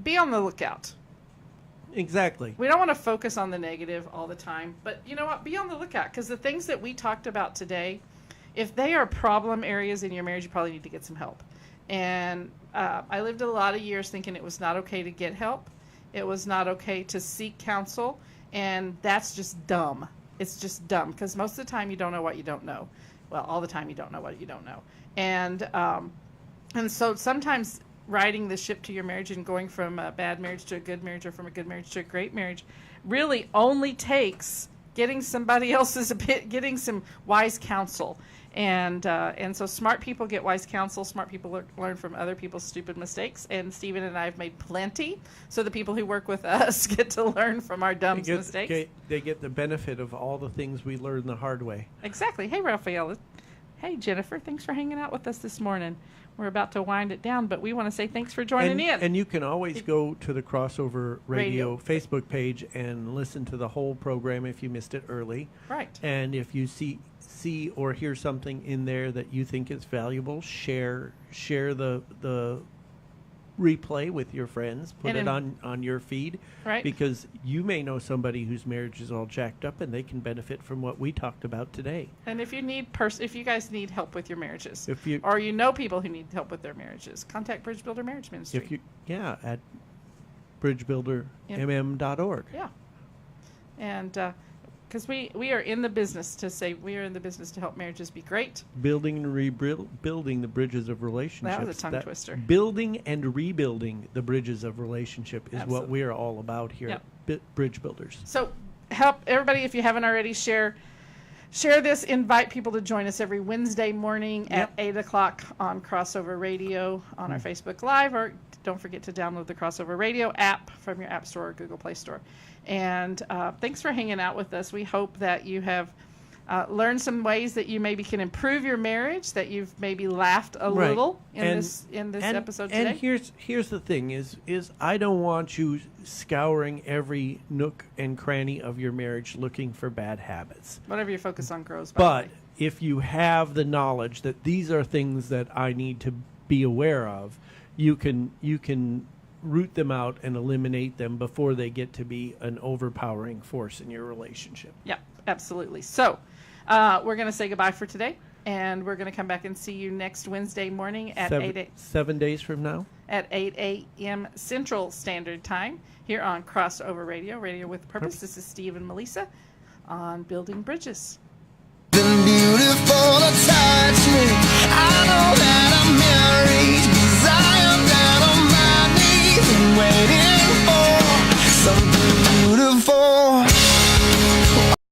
Be on the lookout. Exactly. We don't want to focus on the negative all the time, but you know what? Be on the lookout, because the things that we talked about today, if they are problem areas in your marriage, you probably need to get some help. And I lived a lot of years thinking it was not okay to get help. It was not okay to seek counsel, and that's just dumb. It's just dumb, because most of the time you don't know what you don't know. Well, all the time you don't know what you don't know. And so sometimes riding the ship to your marriage and going from a bad marriage to a good marriage, or from a good marriage to a great marriage, really only takes getting getting some wise counsel. And so smart people get wise counsel. Smart people learn from other people's stupid mistakes. And Stephen and I have made plenty. So the people who work with us get to learn from our dumb mistakes. They get the benefit of all the things we learned the hard way. Exactly. Hey, Raphael. Hey, Jennifer. Thanks for hanging out with us this morning. We're about to wind it down, but we want to say thanks for joining in. And you can always go to the Crossover Radio Facebook page and listen to the whole program if you missed it early. Right. And if you see or hear something in there that you think is valuable, share the replay with your friends. Put it on your feed. Right. Because you may know somebody whose marriage is all jacked up, and they can benefit from what we talked about today. And if you guys need help with your marriages, or you know people who need help with their marriages, contact Bridge Builder Marriage Ministry. At bridgebuildermm.org. Yeah. And because we are in the business to help marriages be great. Building and rebuilding the bridges of relationships. That was a tongue twister. Building and rebuilding the bridges of relationship is what we're all about here at Bridge Builders. So help everybody, if you haven't already, share this. Invite people to join us every Wednesday morning at 8 o'clock on Crossover Radio on our Facebook Live, or don't forget to download the Crossover Radio app from your App Store or Google Play Store. And thanks for hanging out with us. We hope that you have learned some ways that you maybe can improve your marriage, that you've maybe laughed a little in this episode today. And here's the thing is I don't want you scouring every nook and cranny of your marriage looking for bad habits. Whatever you focus on grows. But if you have the knowledge that these are things that I need to be aware of, you can root them out and eliminate them before they get to be an overpowering force in your relationship. Yeah, absolutely. So we're going to say goodbye for today, and we're going to come back and see you next Wednesday morning at 7 days from now at 8 a.m. Central Standard Time here on Crossover Radio, Radio with Purpose. This is Steve and Melissa on Building Bridges. Been beautiful to touch me. I know that